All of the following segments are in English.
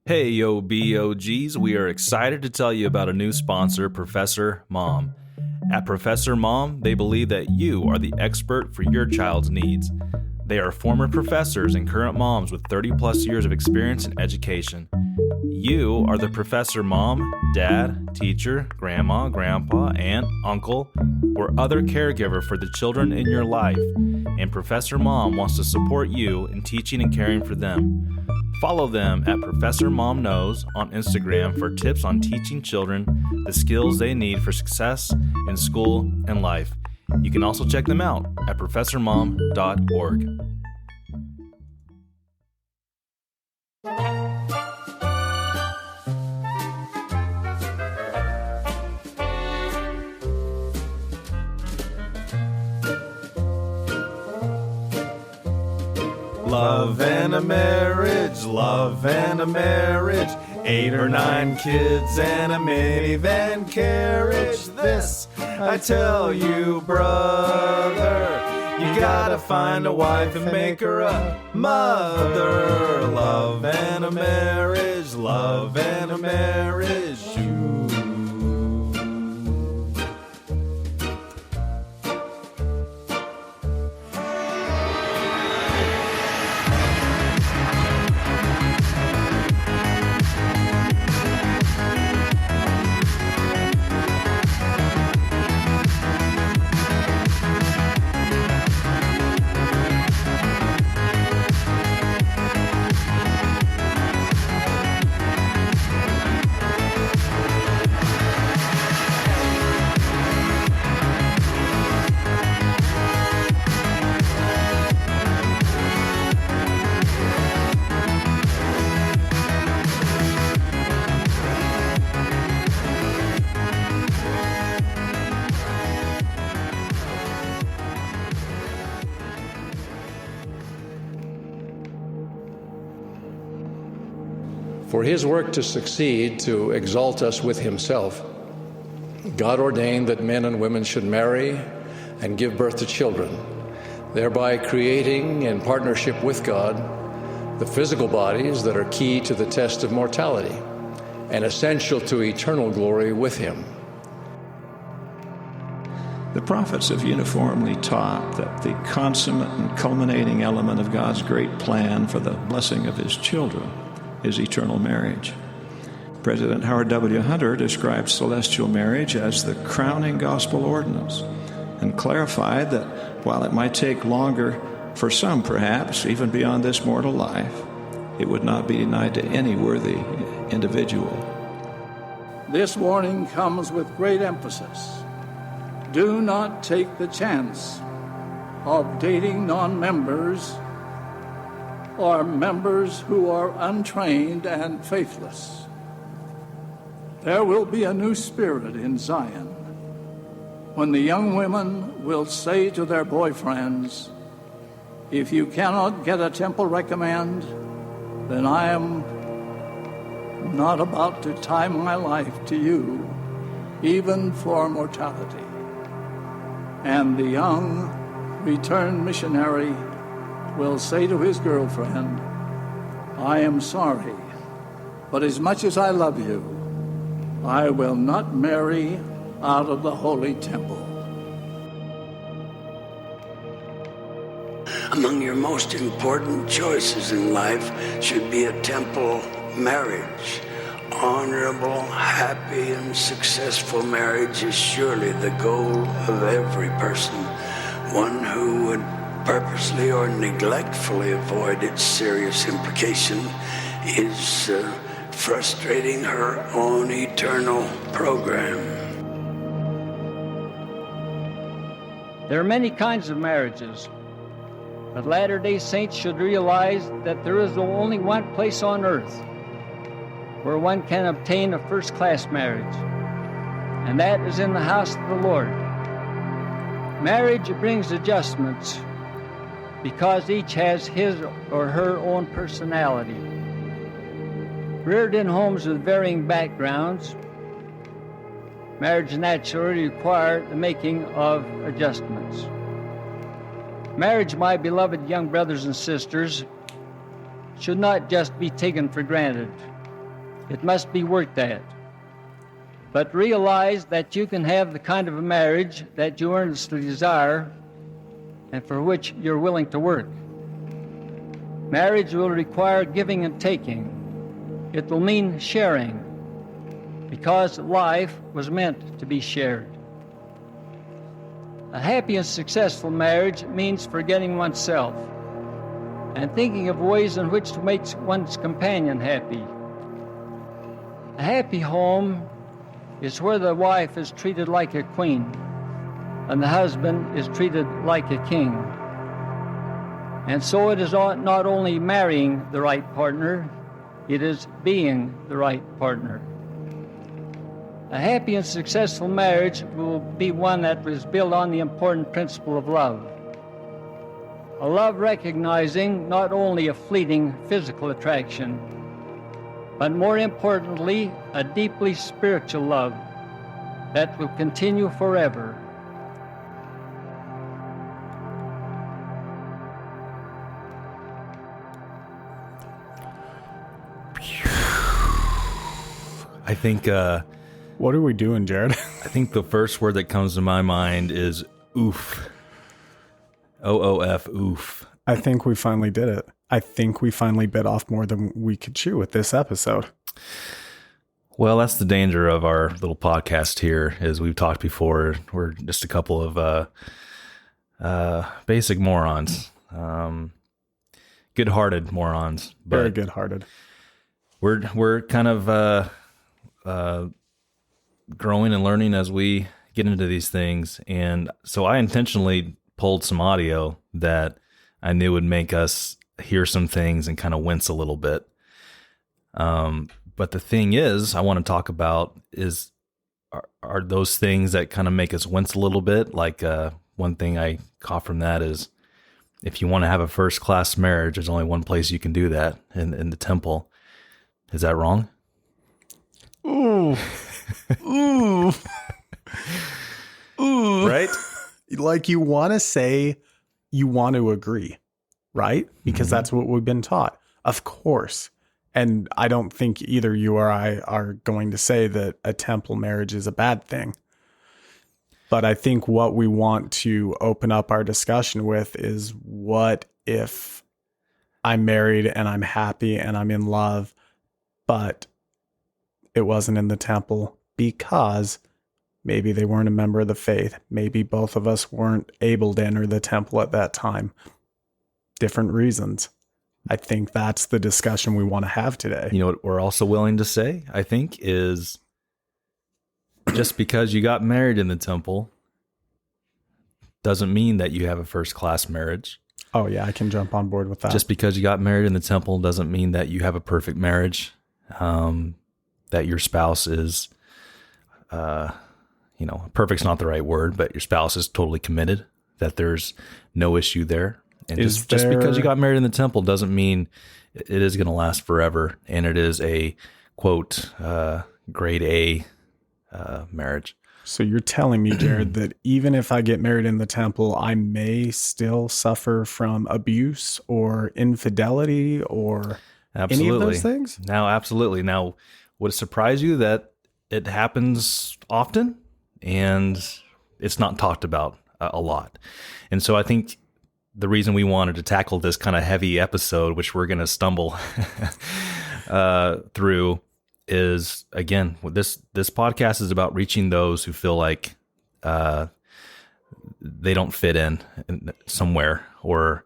Hey, yo, BOGs, we are excited to tell you about a new sponsor, Professor Mom. At Professor Mom, they believe that you are the expert for your child's needs. They are former professors and current moms with 30 plus years of experience in education. You are the Professor Mom, dad, teacher, grandma, grandpa, aunt, uncle, or other caregiver for the children in your life, and Professor Mom wants to support you in teaching and caring for them. Follow them at Professor Mom Knows on Instagram for tips on teaching children the skills they need for success in school and life. You can also check them out at professormom.org. Love and a marriage, 8 or 9 kids and a minivan carriage. This, I tell you, brother, you gotta find a wife and make her a mother. Love and a marriage, ooh. For his work to succeed, to exalt us with himself, God ordained that men and women should marry and give birth to children, thereby creating, in partnership with God, the physical bodies that are key to the test of mortality and essential to eternal glory with him. The prophets have uniformly taught that the consummate and culminating element of God's great plan for the blessing of his children is eternal marriage. President Howard W. Hunter described celestial marriage as the crowning gospel ordinance and clarified that while it might take longer for some, perhaps, even beyond this mortal life, it would not be denied to any worthy individual. This warning comes with great emphasis. Do not take the chance of dating non-members or members who are untrained and faithless. There will be a new spirit in Zion when the young women will say to their boyfriends, if you cannot get a temple recommend, then I am not about to tie my life to you, even for mortality. And the young returned missionary will say to his girlfriend, I am sorry, but as much as I love you, I will not marry out of the holy temple. Among your most important choices in life should be a temple marriage. Honorable, happy, and successful marriage is surely the goal of every person. One who would purposely or neglectfully avoid its serious implication is frustrating her own eternal program. There are many kinds of marriages, but Latter-day Saints should realize that there is only one place on earth where one can obtain a first-class marriage, and that is in the house of the Lord. Marriage brings adjustments because each has his or her own personality. Reared in homes with varying backgrounds, marriage naturally requires the making of adjustments. Marriage, my beloved young brothers and sisters, should not just be taken for granted. It must be worked at. But realize that you can have the kind of a marriage that you earnestly desire and for which you're willing to work. Marriage will require giving and taking. It will mean sharing, because life was meant to be shared. A happy and successful marriage means forgetting oneself and thinking of ways in which to make one's companion happy. A happy home is where the wife is treated like a queen and the husband is treated like a king. And so it is not only marrying the right partner, it is being the right partner. A happy and successful marriage will be one that is built on the important principle of love. A love recognizing not only a fleeting physical attraction, but more importantly, a deeply spiritual love that will continue forever. I think, what are we doing, Jared? I think the first word that comes to my mind is oof. OOF, oof. I think we finally did it. I think we finally bit off more than we could chew with this episode. Well, that's the danger of our little podcast here, as we've talked before. We're just a couple of basic morons. Good-hearted morons. But very good-hearted. We're kind of growing and learning as we get into these things. And so I intentionally pulled some audio that I knew would make us hear some things and kind of wince a little bit. But the thing is, I want to talk about are those things that kind of make us wince a little bit. Like one thing I caught from that is, if you want to have a first-class marriage, there's only one place you can do that, in the temple. Is that wrong? Ooh. Ooh. Ooh. Right? Like, you want to say you want to agree, right? Because that's what we've been taught. Of course. And I don't think either you or I are going to say that a temple marriage is a bad thing. But I think what we want to open up our discussion with is, what if I'm married and I'm happy and I'm in love, but it wasn't in the temple because maybe they weren't a member of the faith. Maybe both of us weren't able to enter the temple at that time. Different reasons. I think that's the discussion we want to have today. You know what we're also willing to say, I think, is just because you got married in the temple doesn't mean that you have a first-class marriage. Oh, yeah, I can jump on board with that. Just because you got married in the temple doesn't mean that you have a perfect marriage, that your spouse is, perfect's not the right word, but your spouse is totally committed, that there's no issue there. And just because you got married in the temple doesn't mean it is going to last forever. And it is a, quote, grade A marriage. So you're telling me, Jared, that even if I get married in the temple, I may still suffer from abuse or infidelity or any of those things? Now, absolutely. Now, would it surprise you that it happens often and it's not talked about a lot? And so I think the reason we wanted to tackle this kind of heavy episode, which we're going to stumble through, is, again, this podcast is about reaching those who feel like they don't fit in somewhere, or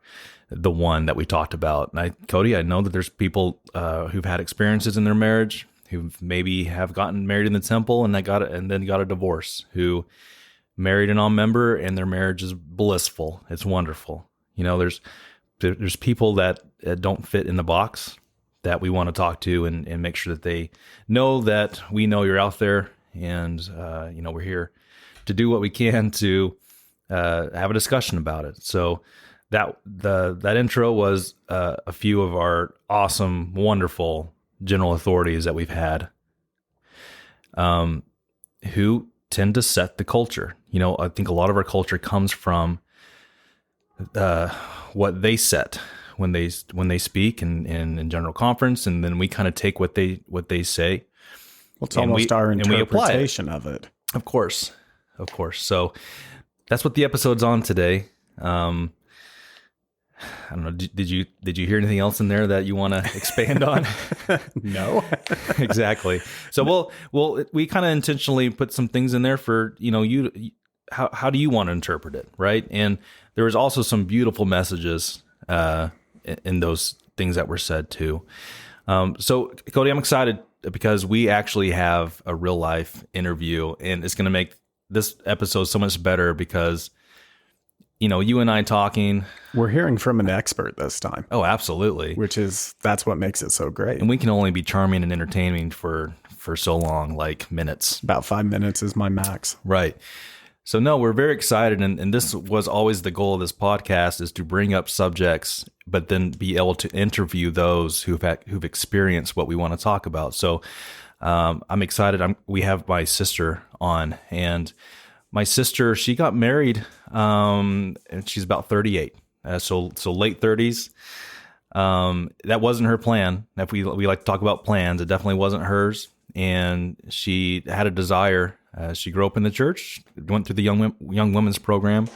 the one that we talked about. And Cody, I know that there's people who've had experiences in their marriage, who maybe have gotten married in the temple and then got a divorce, who married a non-member and their marriage is blissful. It's wonderful. You know, there's people that don't fit in the box that we want to talk to and make sure that they know that we know you're out there, and we're here to do what we can to have a discussion about it. So that intro was a few of our awesome, wonderful general authorities that we've had, who tend to set the culture. You know, I think a lot of our culture comes from what they set, when they speak and in general conference, and then we kind of take what they say. Well, it's almost our and we apply it. interpretation of it. Of course. So that's what the episode's on today. I don't know. Did you hear anything else in there that you want to expand on? No. Exactly. So we kind of intentionally put some things in there for, how do you want to interpret it, right? And there was also some beautiful messages in those things that were said too. So Cody, I'm excited because we actually have a real life interview, and it's going to make this episode so much better because, you and I talking. We're hearing from an expert this time. Oh, absolutely. That's what makes it so great. And we can only be charming and entertaining for so long, like minutes. About 5 minutes is my max. Right. So no, we're very excited. And this was always the goal of this podcast, is to bring up subjects, but then be able to interview those who've experienced what we want to talk about. So I'm excited. We have my sister on, and my sister, she got married, and she's about 38. So late 30s. That wasn't her plan. If we like to talk about plans, it definitely wasn't hers. And she had a desire. She grew up in the church, went through the young women's program,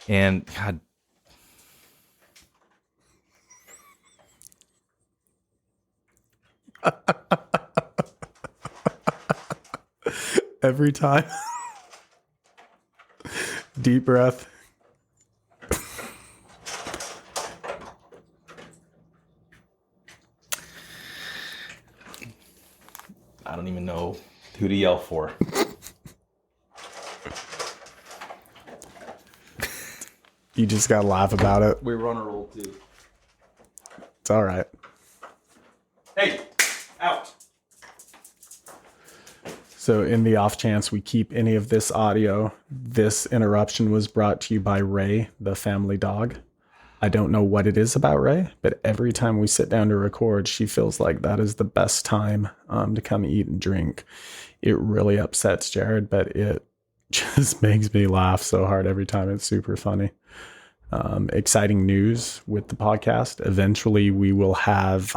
and God. Every time. Deep breath. I don't even know who to yell for. You just got to laugh about it. We were on a roll too. It's all right. Hey, out. So in the off chance we keep any of this audio, this interruption was brought to you by Ray, the family dog. I don't know what it is about Ray, but every time we sit down to record, she feels like that is the best time to come eat and drink. It really upsets Jared, but it just makes me laugh so hard every time. It's super funny. Exciting news with the podcast. Eventually we will have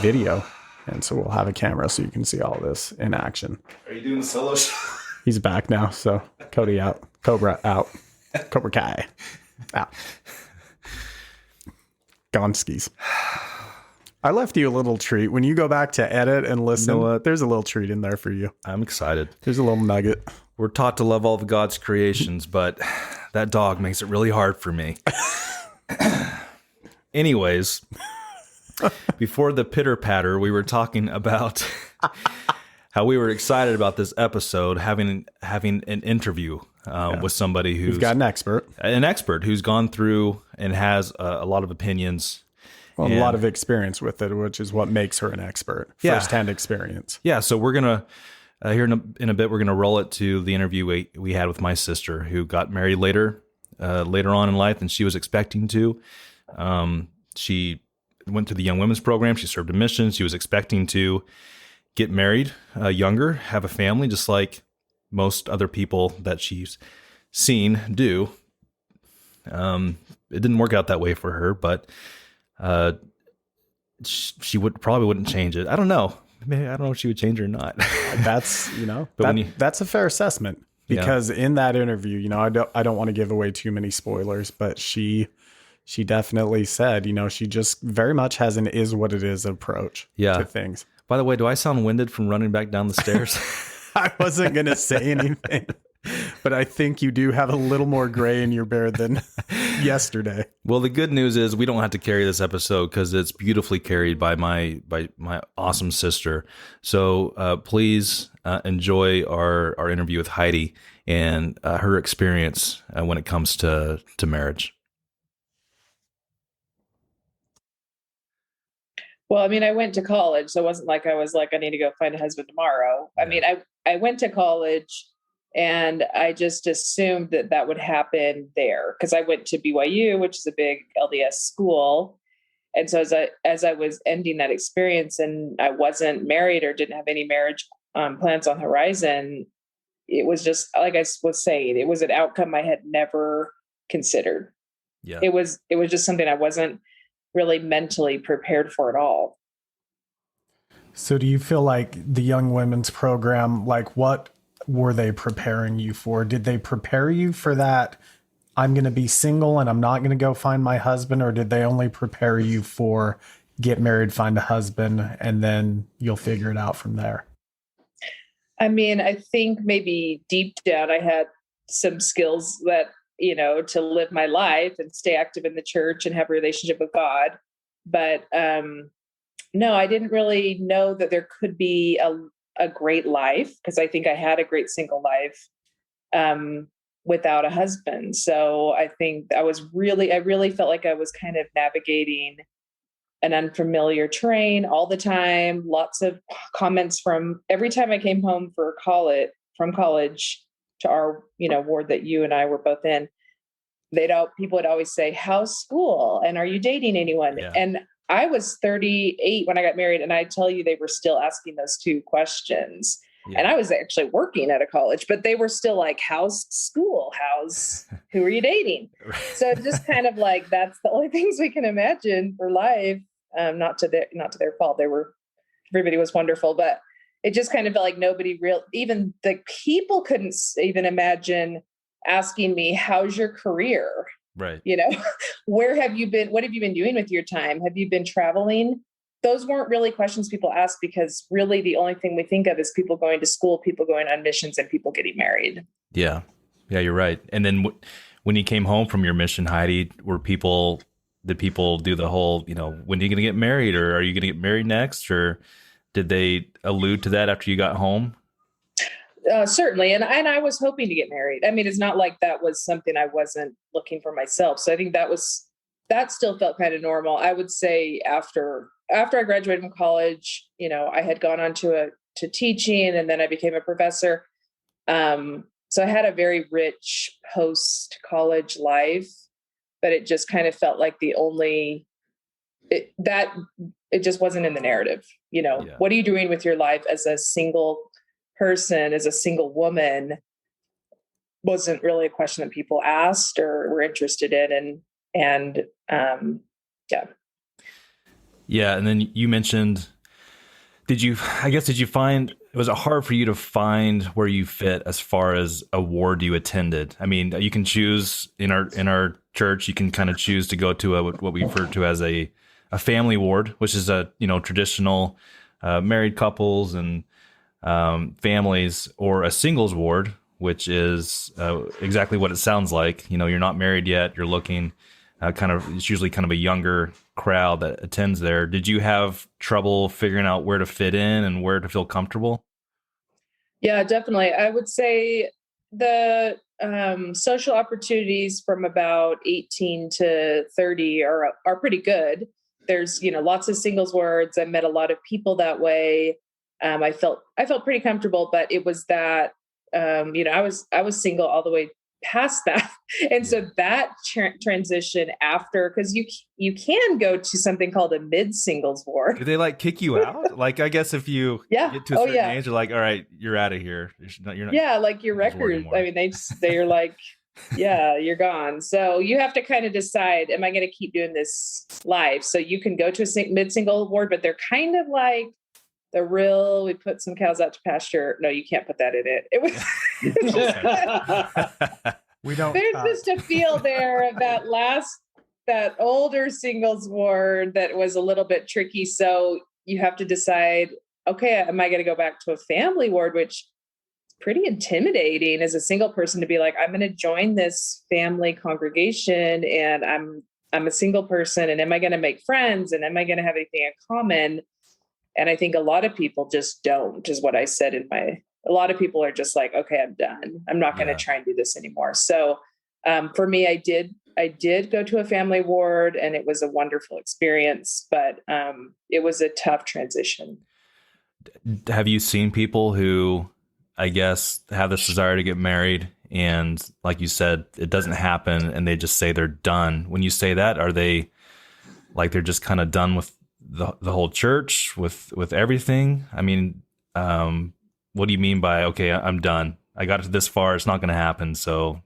video. And so we'll have a camera so you can see all this in action. Are you doing the solo show? He's back now. So Cody out. Cobra out. Cobra Kai out. Gonskis. I left you a little treat. When you go back to edit and listen, You know what? There's a little treat in there for you. I'm excited. There's a little nugget. We're taught to love all of God's creations, but that dog makes it really hard for me. Anyways, before the pitter patter, we were talking about how we were excited about this episode, having an interview with somebody who's We've got an expert who's gone through and has a lot of opinions. Well, a lot of experience with it, which is what makes her an expert. Yeah. First-hand experience. Yeah, so we're gonna here in a bit we're gonna roll it to the interview we had with my sister, who got married later on in life than she was expecting to. She went through the Young Women's Program. She served a mission. She was expecting to get married younger, have a family, just like most other people that she's seen do. It didn't work out that way for her, but she probably wouldn't change it. I don't know. Maybe, I don't know if she would change it or not. That's, that's a fair assessment, because in that interview, I don't want to give away too many spoilers, but she definitely said, she just very much has an is what it is approach to things. By the way, do I sound winded from running back down the stairs? I wasn't going to say anything, but I think you do have a little more gray in your beard than yesterday. Well, the good news is we don't have to carry this episode because it's beautifully carried by my awesome sister. So please enjoy our interview with Heidi and her experience when it comes to marriage. Well, I went to college, so it wasn't like I was like, I need to go find a husband tomorrow. Yeah. I went to college and I just assumed that would happen there because I went to BYU, which is a big LDS school. And so as I was ending that experience and I wasn't married or didn't have any marriage plans on the horizon, it was just, like I was saying, it was an outcome I had never considered. Yeah. It was just something I wasn't really mentally prepared for it all. So do you feel like the Young Women's Program, like what were they preparing you for? Did they prepare you for that? I'm going to be single and I'm not going to go find my husband, or did they only prepare you for get married, find a husband, and then you'll figure it out from there? I mean, I think maybe deep down I had some skills that, to live my life and stay active in the church and have a relationship with God. But no, I didn't really know that there could be a great life, because I think I had a great single life without a husband. So I think I really felt like I was kind of navigating an unfamiliar terrain all the time. Lots of comments from every time I came home from college to our, ward that you and I were both in. People would always say, "How's school? And are you dating anyone?" Yeah. And I was 38 when I got married, and I tell you, they were still asking those two questions. Yeah. And I was actually working at a college, but they were still like, "How's school? Who are you dating?" So just kind of like, that's the only things we can imagine for life. Not to their fault. Everybody was wonderful, but it just kind of felt like even the people couldn't even imagine asking me, "How's your career?" Right. Where have you been? What have you been doing with your time? Have you been traveling? Those weren't really questions people asked, because really the only thing we think of is people going to school, people going on missions, and people getting married. Yeah. Yeah, you're right. And then when you came home from your mission, Heidi, did people do the whole, when are you going to get married, or are you going to get married next? Or did they allude to that after you got home? Certainly. And I was hoping to get married. I mean, it's not like that was something I wasn't looking for myself. So I think that still felt kind of normal. I would say after I graduated from college, I had gone on to teaching, and then I became a professor. So I had a very rich post-college life, but it just kind of felt like it just wasn't in the narrative. Yeah. What are you doing with your life as a single person, as a single woman, wasn't really a question that people asked or were interested in. And yeah. Yeah. And then you mentioned, did you find, was it hard for you to find where you fit as far as a ward you attended? I mean, you can choose in our church, you can kind of choose to go to what we refer to as a family ward, which is a, traditional married couples and families, or a singles ward, which is exactly what it sounds like. You're not married yet, you're looking it's usually kind of a younger crowd that attends there. Did you have trouble figuring out where to fit in and where to feel comfortable? Yeah, definitely. I would say the social opportunities from about 18 to 30 are pretty good. There's, lots of singles wards. I met a lot of people that way. I felt pretty comfortable, but it was that, I was single all the way past that. And so that transition after, because you can go to something called a mid-singles ward. Do they kick you out? I guess if you get to a certain age, they're like, all right, you're out of here. You're not. Yeah, like your record. I mean, they're like, yeah, you're gone. So you have to kind of decide, am I going to keep doing this live? So you can go to a mid-single ward, but they're kind of like we put some cows out to pasture. No, you can't put that in it. It was we don't. There's just a feel there of that older singles ward that was a little bit tricky. So you have to decide, okay, am I going to go back to a family ward, which is pretty intimidating as a single person to be like, I'm going to join this family congregation and I'm a single person, and am I going to make friends, and am I going to have anything in common? And I think a lot of people just don't, is what I said a lot of people are just like, okay, I'm done. I'm not going to try and do this anymore. So for me, I did go to a family ward, and it was a wonderful experience, but it was a tough transition. Have you seen people who, I guess, have this desire to get married, and like you said, it doesn't happen, and they just say they're done? When you say that, are they like they're just kind of done with the whole church, with everything? I mean, what do you mean by, okay, I'm done? I got to this far, it's not going to happen. So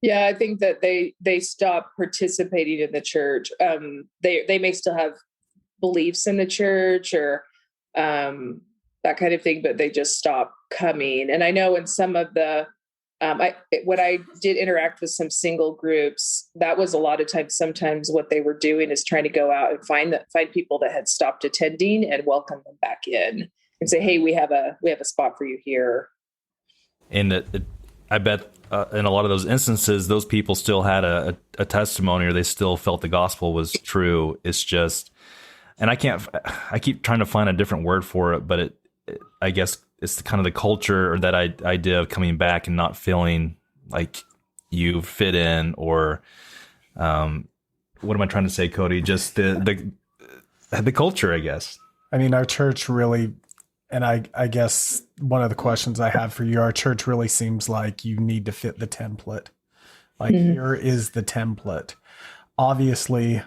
Yeah, I think that they stop participating in the church. They may still have beliefs in the church or that kind of thing, but they just stop coming. And I know in some of the when I did interact with some single groups, that was a lot of times. Sometimes what they were doing is trying to go out and find people that had stopped attending and welcome them back in and say, "Hey, we have a spot for you here." And I bet in a lot of those instances, those people still had a testimony, or they still felt the gospel was true. It's just, and I keep trying to find a different word for it, but I guess it's kind of the culture, or that idea of coming back and not feeling like you fit in, or what am I trying to say, Cody? Just the culture, I guess. I mean, our church really, and I guess one of the questions I have for you, our church really seems like you need to fit the template. Like, here is the template. Obviously,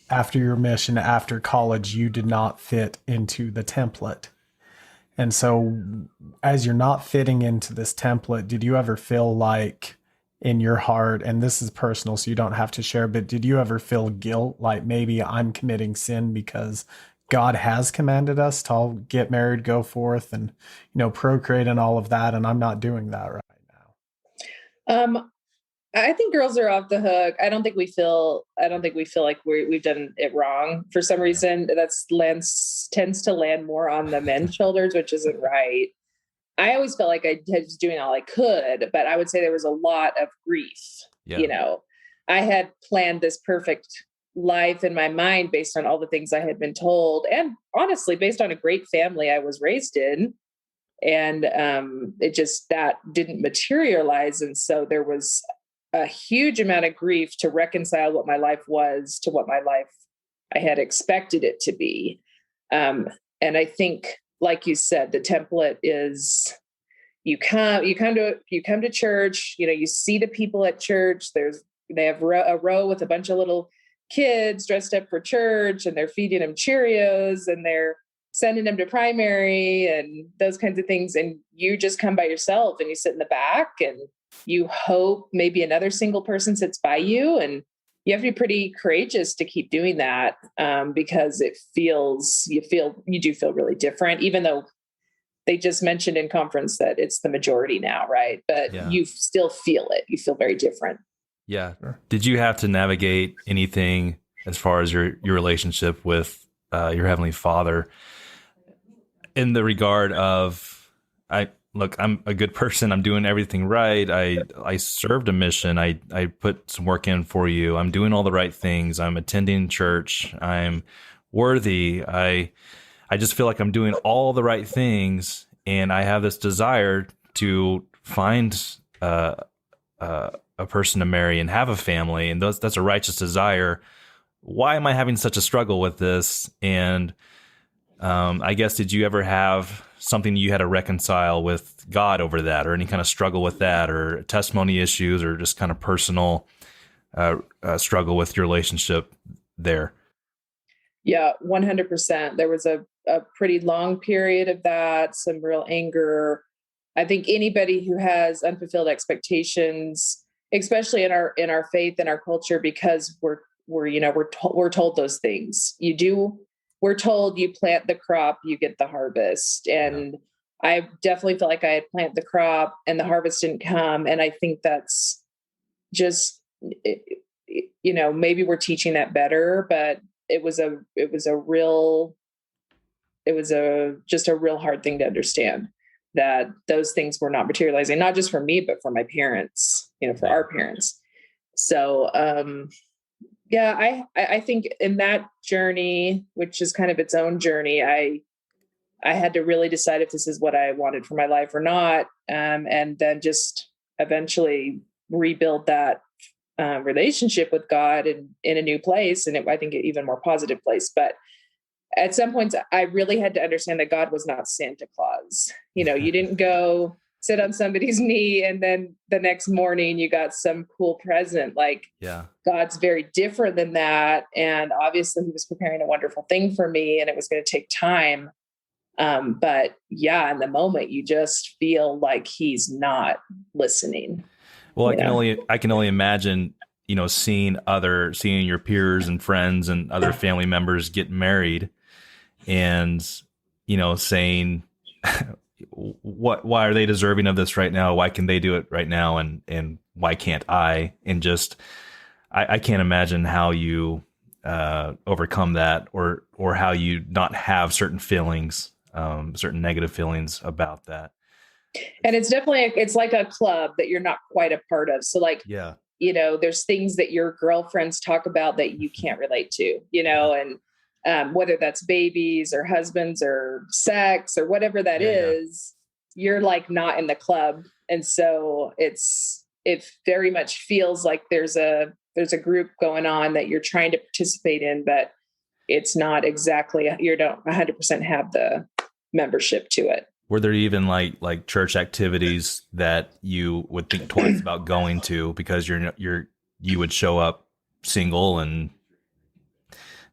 after your mission, after college, you did not fit into the template. And so as you're not fitting into this template, did you ever feel like in your heart, and this is personal, so you don't have to share, but did you ever feel guilt? Like, maybe I'm committing sin because God has commanded us to all get married, go forth, and, procreate and all of that, and I'm not doing that right now. I think girls are off the hook. I don't think we feel like we've done it wrong. For some reason, tends to land more on the men's shoulders, which isn't right. I always felt like I was doing all I could, but I would say there was a lot of grief. Yeah. I had planned this perfect life in my mind based on all the things I had been told, and honestly, based on a great family I was raised in. And it just, that didn't materialize. And so there was a huge amount of grief to reconcile what my life was to what my life I had expected it to be. And I think, like you said, the template is you come to church, you see the people at church. They have a row with a bunch of little kids dressed up for church, and they're feeding them Cheerios, and they're sending them to primary and those kinds of things. And you just come by yourself and you sit in the back and you hope maybe another single person sits by you, and you have to be pretty courageous to keep doing that, because you do feel really different, even though they just mentioned in conference that it's the majority now, right? But Yeah. You still feel it. You feel very different. Yeah. Did you have to navigate anything as far as your relationship with your Heavenly Father, in the regard of, I'm a good person. I'm doing everything right. I served a mission. I put some work in for you. I'm doing all the right things. I'm attending church. I'm worthy. I just feel like I'm doing all the right things, and I have this desire to find a person to marry and have a family, and that's a righteous desire. Why am I having such a struggle with this? And I guess, did you ever have something you had to reconcile with God over that, or any kind of struggle with that, or testimony issues, or just kind of personal struggle with your relationship there? Yeah, 100%. There was a pretty long period of that, some real anger. I think anybody who has unfulfilled expectations, especially in our faith and our culture, because we're told those things. We're told you plant the crop, you get the harvest. And I definitely felt like I had planted the crop and the harvest didn't come. And I think that's just, maybe we're teaching that better, but it was just a real hard thing to understand, that those things were not materializing, not just for me, but for my parents, for our parents. So, I think in that journey, which is kind of its own journey, I had to really decide if this is what I wanted for my life or not. And then just eventually rebuild that relationship with God in a new place. And I think an even more positive place. But at some points, I really had to understand that God was not Santa Claus. You didn't go sit on somebody's knee and then the next morning you got some cool present. God's very different than that. And obviously he was preparing a wonderful thing for me, and it was going to take time. But in the moment you just feel like he's not listening. Well, I can only imagine, seeing your peers and friends and other family members get married, and saying, why are they deserving of this right now? Why can they do it right now, and why can't I? And just I can't imagine how you overcome that, or how you not have certain feelings, certain negative feelings about that. And it's definitely, it's like a club that you're not quite a part of. So like, Yeah. There's things that your girlfriends talk about that you can't relate to, and whether that's babies or husbands or sex or whatever that is, you're like not in the club. And so it very much feels like there's a group going on that you're trying to participate in, but it's not exactly, you don't 100% have the membership to it. Were there even like church activities that you would think twice about going to, because you would show up single and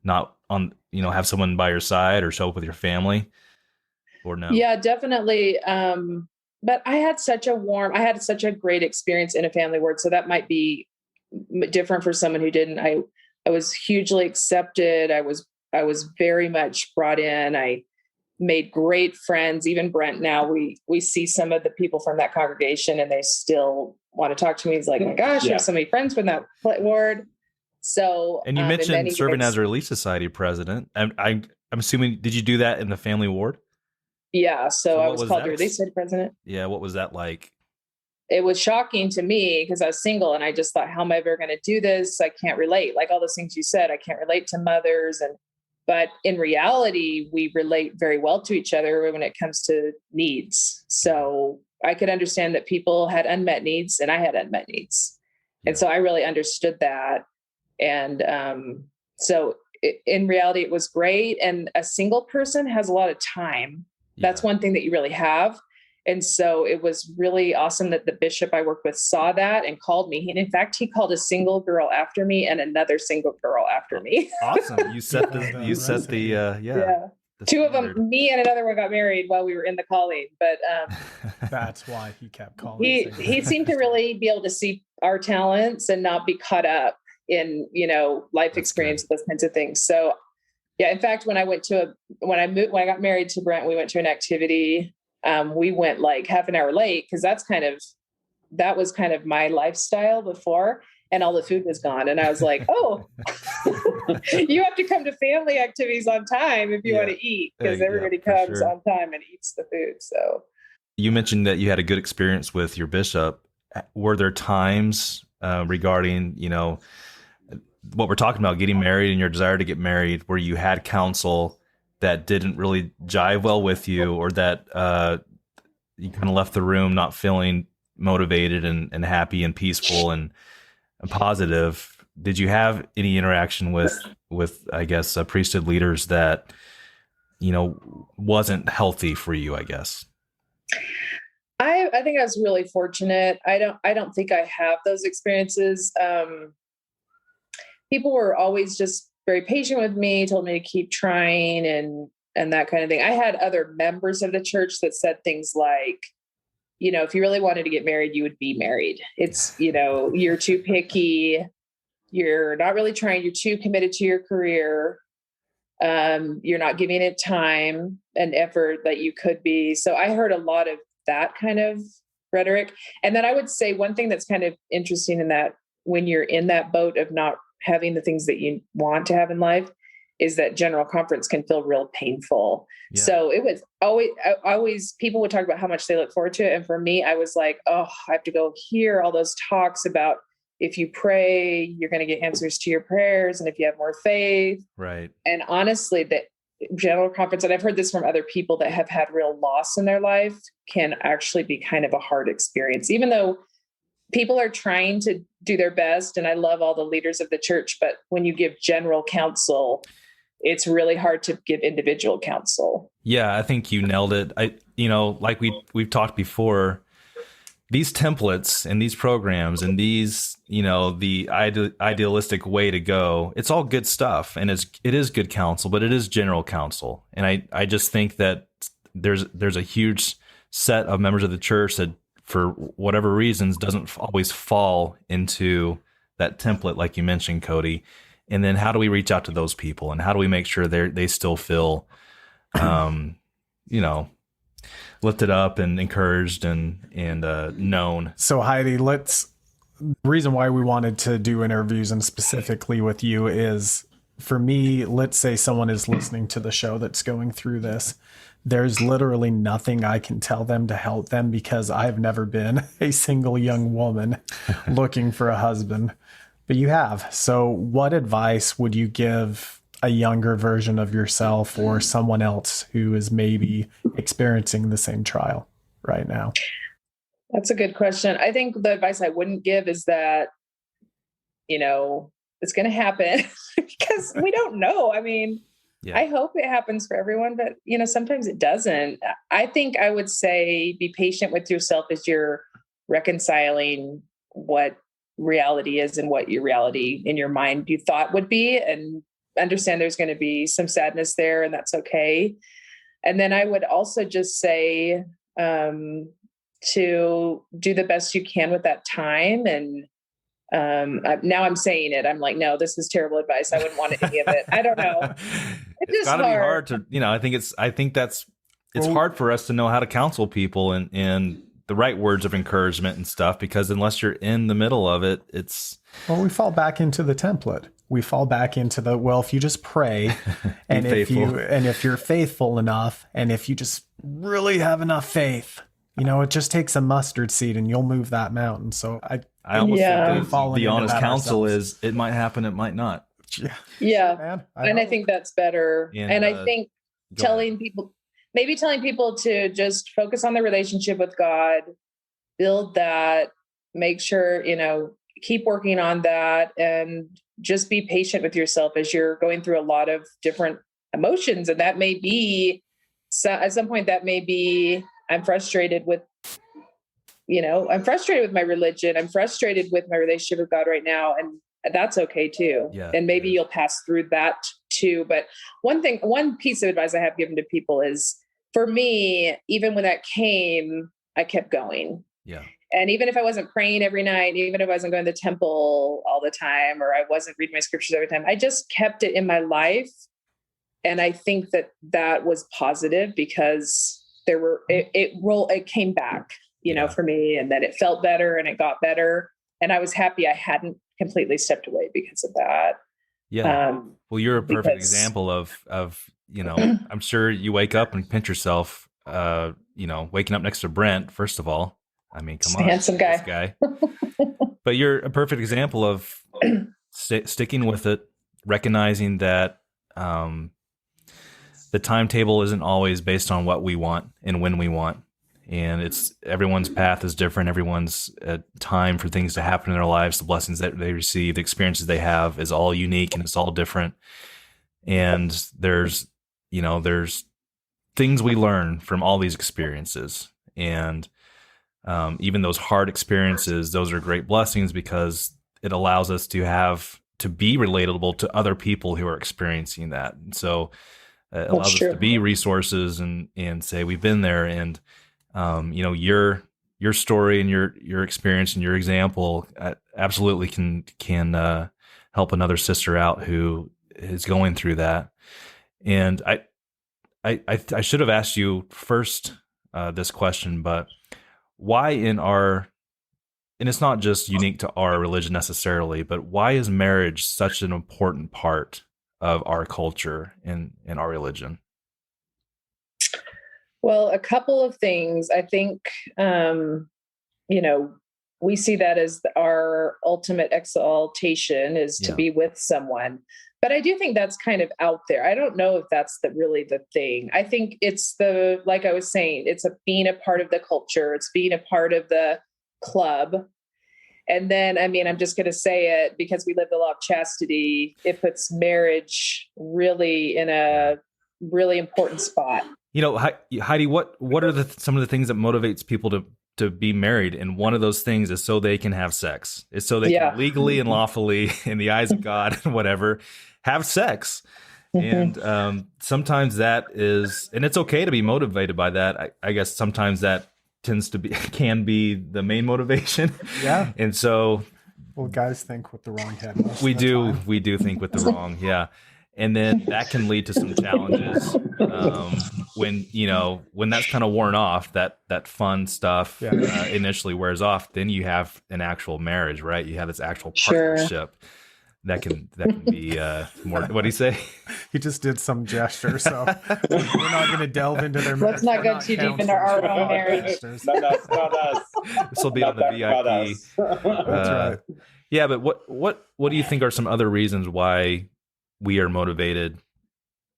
not on, have someone by your side, or show up with your family, or no? Yeah, definitely. But I had such a great experience in a family ward. So that might be different for someone who didn't. I was hugely accepted. I was very much brought in. I made great friends. Even Brent, now we see some of the people from that congregation and they still want to talk to me. He's like, my gosh, you have so many friends from that ward. So, and you mentioned serving as a Relief Society president. I'm assuming, did you do that in the family ward? Yeah. So I was called the Relief Society president. Yeah. What was that like? It was shocking to me because I was single and I just thought, how am I ever going to do this? I can't relate. Like all those things you said, I can't relate to mothers. But in reality, we relate very well to each other when it comes to needs. So I could understand that people had unmet needs and I had unmet needs. And so I really understood that. And so in reality, it was great. And a single person has a lot of time. That's one thing that you really have. And so it was really awesome that the bishop I worked with saw that and called me. And in fact, he called a single girl after me and another single girl after me. Awesome. You set the two of them, me and another one got married while we were in the calling, but that's why he kept calling. He seemed to really be able to see our talents and not be caught up in, life experience, those kinds of things. So yeah, in fact, when I got married to Brent, we went to an activity. We went like half an hour late because that was kind of my lifestyle before, and all the food was gone. And I was like, oh, you have to come to family activities on time if you want to eat, because everybody comes on time and eats the food. So you mentioned that you had a good experience with your bishop. Were there times regarding, what we're talking about, getting married and your desire to get married, where you had counsel that didn't really jive well with you, or that you kind of left the room not feeling motivated and happy and peaceful and positive? Did you have any interaction with I guess priesthood leaders that wasn't healthy for you, I guess? I think I was really fortunate. I don't think I have those experiences. People were always just very patient with me, told me to keep trying and that kind of thing. I had other members of the church that said things like, if you really wanted to get married, you would be married. It's, you're too picky. You're not really trying. You're too committed to your career. You're not giving it time and effort that you could be. So I heard a lot of that kind of rhetoric. And then I would say one thing that's kind of interesting in that, when you're in that boat of not having the things that you want to have in life, is that general conference can feel real painful. Yeah. So it was always people would talk about how much they look forward to it. And for me, I was like, oh, I have to go hear all those talks about if you pray, you're going to get answers to your prayers. And if you have more faith. Right. And honestly, that general conference, and I've heard this from other people that have had real loss in their life, can actually be kind of a hard experience, even though people are trying to do their best. And I love all the leaders of the church, but when you give general counsel, it's really hard to give individual counsel. Yeah, I think you nailed it. Like we've talked before, these templates and these programs and these, the idealistic way to go, it's all good stuff. And it is good counsel, but it is general counsel. And I just think that there's a huge set of members of the church that for whatever reasons, doesn't always fall into that template, like you mentioned, Cody. And then how do we reach out to those people, and how do we make sure they still feel, lifted up and encouraged and known? So Heidi, the reason why we wanted to do interviews and specifically with you is, for me, let's say someone is listening to the show that's going through this. There's literally nothing I can tell them to help them because I've never been a single young woman looking for a husband, but you have. So what advice would you give a younger version of yourself or someone else who is maybe experiencing the same trial right now? That's a good question. I think the advice I wouldn't give is that, it's going to happen because we don't know. I mean, Yeah. I hope it happens for everyone, but sometimes it doesn't. I think I would say be patient with yourself as you're reconciling what reality is and what your reality in your mind you thought would be, and understand there's going to be some sadness there, and that's okay. And then I would also just say to do the best you can with that time. And now I'm saying it, I'm like, no, this is terrible advice. I wouldn't want any of it. I don't know. It's gotta be hard to, I think it's hard for us to know how to counsel people and the right words of encouragement and stuff, because unless you're in the middle of it, we fall back into the template. We fall back into if you just pray and if you're faithful enough, and if you just really have enough faith, it just takes a mustard seed and you'll move that mountain. So I almost think the honest counsel is it might happen, it might not. Yeah. Man, I think that's better. And I think telling people to just focus on the relationship with God, build that, make sure, keep working on that, and just be patient with yourself as you're going through a lot of different emotions. And that may be, at some point, that may be, I'm frustrated with my religion. I'm frustrated with my relationship with God right now. And that's okay too. Yeah, and maybe you'll pass through that too. But one piece of advice I have given to people is, for me, even when that came, I kept going. Yeah. And even if I wasn't praying every night, even if I wasn't going to the temple all the time, or I wasn't reading my scriptures every time, I just kept it in my life. And I think that was positive, because it came back, for me, and that it felt better and it got better. And I was happy I hadn't completely stepped away because of that. Yeah. Well, you're a perfect example of, I'm sure you wake up and pinch yourself, waking up next to Brent, first of all. I mean, come on, handsome guy. This guy. But you're a perfect example of sticking with it, recognizing that the timetable isn't always based on what we want and when we want. And everyone's path is different. Everyone's time for things to happen in their lives, the blessings that they receive, the experiences they have is all unique and it's all different. And there's things we learn from all these experiences. And even those hard experiences, those are great blessings, because it allows us to be relatable to other people who are experiencing that. And so it allows us to be resources and say, we've been there. And, your story and your experience and your example absolutely can help another sister out who is going through that. And I should have asked you first this question, but why and it's not just unique to our religion necessarily, but why is marriage such an important part of our culture and our religion? Well, a couple of things. I think, we see that as our ultimate exaltation is to be with someone. But I do think that's kind of out there. I don't know if that's really the thing. I think it's like I was saying, it's being a part of the culture. It's being a part of the club. And then, I'm just going to say it, because we live the law of chastity, it puts marriage really in a really important spot. Heidi, what are some of the things that motivates people to be married? And one of those things is so they can have sex. It's so they can legally and lawfully, in the eyes of God and whatever, have sex. And sometimes that is, and it's okay to be motivated by that. I guess sometimes that tends to be can be the main motivation. Yeah. And so Well, guys think with the wrong head. Most we of the do time. we do think with the wrong, yeah. And then that can lead to some challenges when that's kind of worn off, that fun stuff initially wears off. Then you have an actual marriage, right? You have this actual partnership that can be more. What do you say? He just did some gesture, so we're not going to delve into their. Let's not go too deep into our own marriage. Not us. This will be on the VIP. That's right. Yeah, but what do you think are some other reasons why we are motivated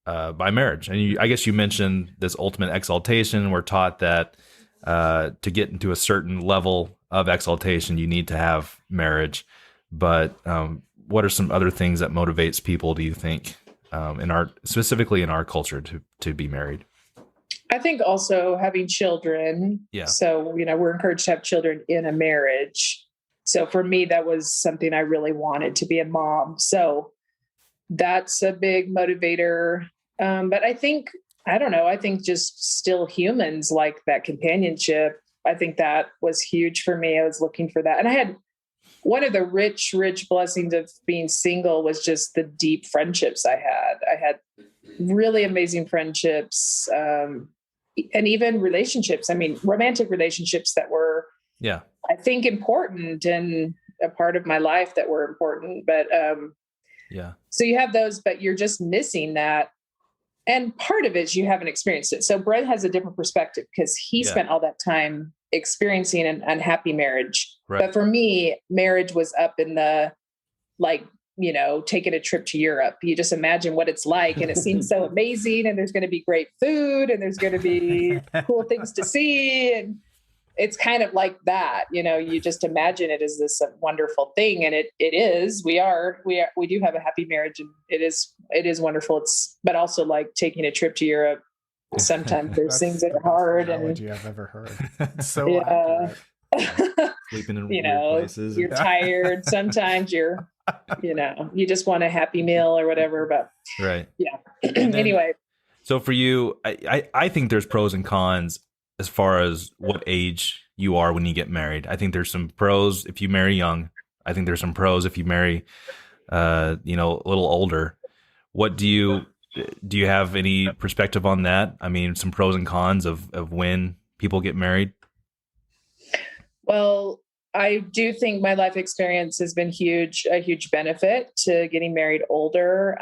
by marriage? And I guess you mentioned this ultimate exaltation. We're taught that to get into a certain level of exaltation, you need to have marriage. But what are some other things that motivates people, do you think, specifically in our culture to be married? I think also having children. Yeah. So, we're encouraged to have children in a marriage. So for me, that was something I really wanted, to be a mom. So that's a big motivator. But I think just still humans like that companionship. I think that was huge for me. I was looking for that. And I had one of the rich blessings of being single was just the deep friendships I had. I had really amazing friendships, and even relationships. I mean, romantic relationships that were, I think, important and a part of my life that were important. But so you have those, but you're just missing that. And part of it is you haven't experienced it. So Brett has a different perspective because he spent all that time experiencing an unhappy marriage. Right. But for me, marriage was up in the, taking a trip to Europe. You just imagine what it's like. And it seems so amazing. And there's going to be great food and there's going to be cool things to see. And it's kind of like that, you just imagine it as this wonderful thing. And it is, we do have a happy marriage, and it is wonderful. But also like taking a trip to Europe. Sometimes there's things that are hard. Analogy I've ever heard. So accurate. Sleeping in weird places. You're tired. Sometimes you're, you just want a happy meal or whatever, but right. Yeah. Anyway. So for you, I think there's pros and cons as far as what age you are when you get married. I think there's some pros if you marry young. I think there's some pros if you marry, a little older. What do you have any perspective on that? I mean, some pros and cons of when people get married? Well, I do think my life experience has been a huge benefit to getting married older.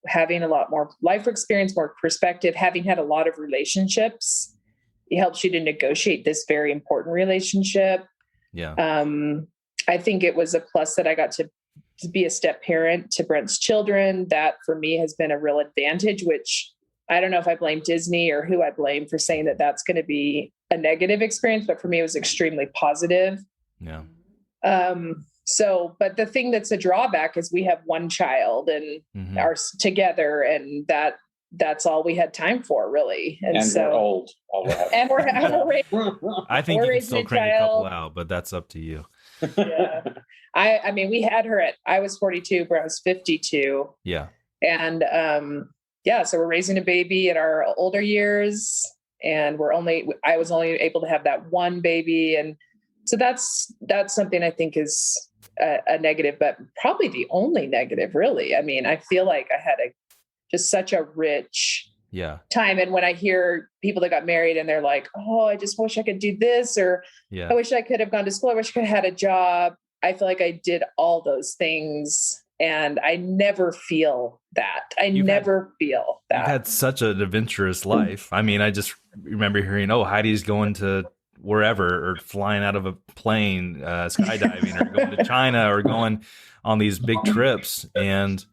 Having a lot more life experience, more perspective, having had a lot of relationships, it helps you to negotiate this very important relationship. Yeah. I think it was a plus that I got to be a step parent to Brent's children. That for me has been a real advantage, which I don't know if I blame Disney or who I blame for saying that that's going to be a negative experience, but for me, it was extremely positive. Yeah. But the thing that's a drawback is we have one child and are together, and that's all we had time for, really. And so we're old. And we're I think you can still crank a couple out, but that's up to you. Yeah. I mean, we had her I was 42, but I was 52. Yeah. And so we're raising a baby in our older years, and I was only able to have that one baby. And so that's something I think is a negative, but probably the only negative, really. I mean, I feel like I had just such a rich time. And when I hear people that got married and they're like, oh, I just wish I could do this, or I wish I could have gone to school. I wish I could have had a job. I feel like I did all those things, and I never feel that. You've had such an adventurous life. I mean, I just remember hearing, Heidi's going to wherever, or flying out of a plane, skydiving, or going to China, or going on these big trips. And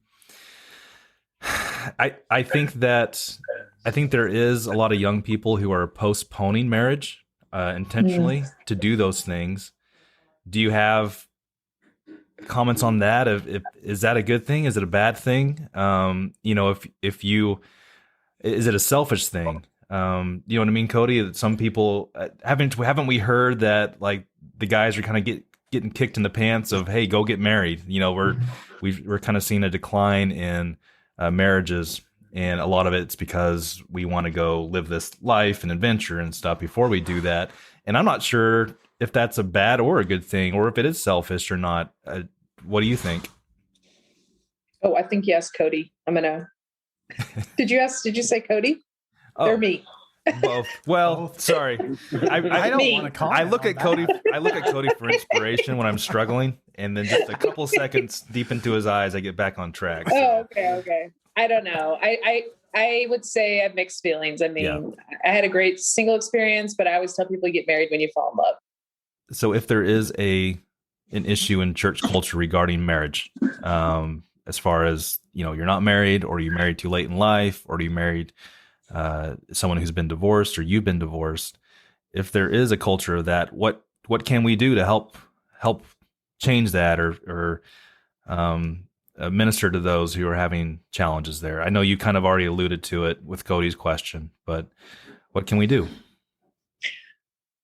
I think there is a lot of young people who are postponing marriage intentionally to do those things. Do you have comments on that? Is that a good thing? Is it a bad thing? Is it a selfish thing? You know what I mean, Cody? That some people haven't we heard that, like, the guys are kind of getting kicked in the pants of, hey, go get married. We're kind of seeing a decline in marriages And a lot of it's because we want to go live this life and adventure and stuff before we do that. And I'm not sure if that's a bad or a good thing, or if it is selfish or not. What do you think? Oh, I think you asked Cody. Did you say Cody or me? Both. Well, sorry. I don't want to call. I look at Cody. I look at Cody for inspiration when I'm struggling, and then just a couple seconds deep into his eyes, I get back on track. So. Oh, okay. I don't know. I would say I have mixed feelings. I mean, I had a great single experience, but I always tell people you get married when you fall in love. So if there is an issue in church culture regarding marriage, as far as, you're not married, or you're married too late in life, or you married someone who's been divorced, or you've been divorced, if there is a culture of that, what can we do to help change that, or minister to those who are having challenges there? I know you kind of already alluded to it with Cody's question, but what can we do?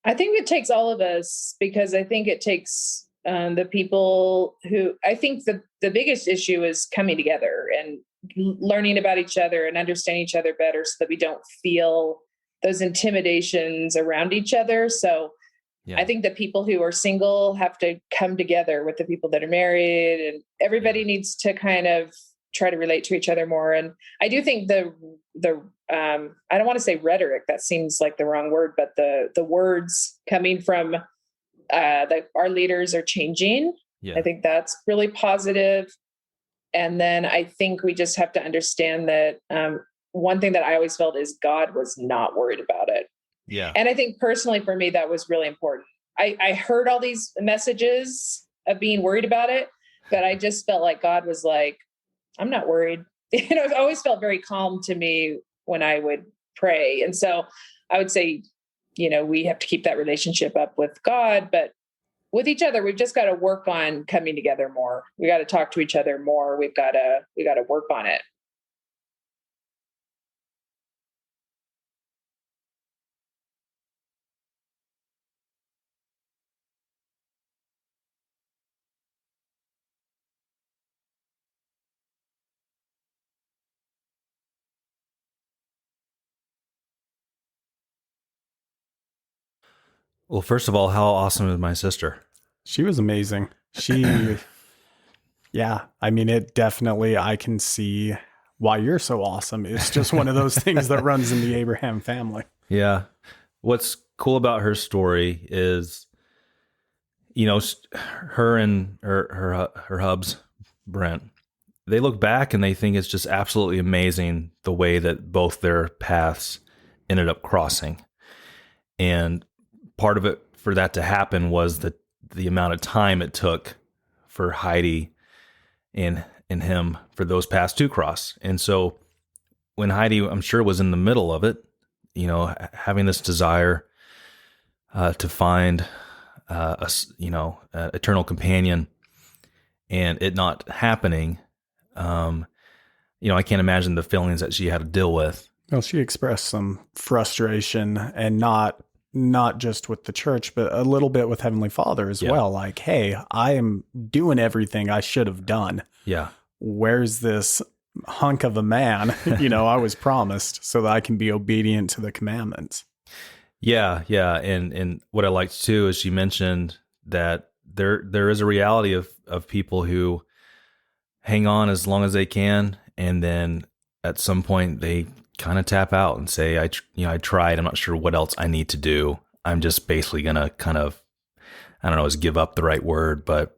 I think it takes all of us, because I think it takes the people who, I think the biggest issue is coming together and learning about each other and understanding each other better, so that we don't feel those intimidations around each other. So I think the people who are single have to come together with the people that are married, and everybody needs to kind of try to relate to each other more. And I do think the I don't want to say rhetoric, that seems like the wrong word, but the words coming from our leaders are changing. I think that's really positive. And then I think we just have to understand that one thing that I always felt is God was not worried about it. Yeah. And I think personally for me, that was really important. I heard all these messages of being worried about it, but I just felt like God was like, I'm not worried. It always felt very calm to me when I would pray. And so I would say, we have to keep that relationship up with God, but with each other, we've just got to work on coming together more. We got to talk to each other more. We got to work on it. Well, first of all, how awesome is my sister? She was amazing. Yeah, I mean, it definitely, I can see why you're so awesome. It's just one of those things that runs in the Abraham family. Yeah. What's cool about her story is, her and her hubs, Brent, they look back and they think it's just absolutely amazing the way that both their paths ended up crossing. And part of it for that to happen was the amount of time it took for Heidi and him for those paths to cross. And so when Heidi, I'm sure, was in the middle of it, having this desire to find an eternal companion, and it not happening, I can't imagine the feelings that she had to deal with. Well, she expressed some frustration, and not just with the church, but a little bit with Heavenly Father as well. Like, hey, I am doing everything I should have done. Yeah. Where's this hunk of a man, I was promised, so that I can be obedient to the commandments. Yeah. And what I liked too is she mentioned that there is a reality of people who hang on as long as they can, and then at some point they kind of tap out and say, I tried. I'm not sure what else I need to do. I'm just basically gonna kind of, I don't know, is give up the right word, but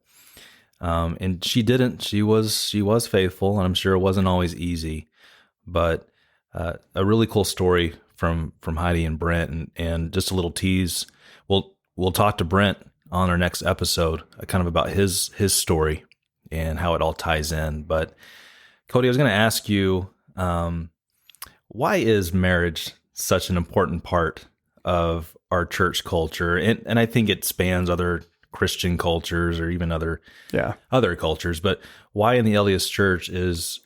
and she didn't. She was faithful, and I'm sure it wasn't always easy, but a really cool story from Heidi and Brent, and just a little tease. We'll talk to Brent on our next episode, kind of about his story and how it all ties in. But Cody, I was going to ask you, why is marriage such an important part of our church culture? And I think it spans other Christian cultures or even other cultures. But why in the LDS Church is,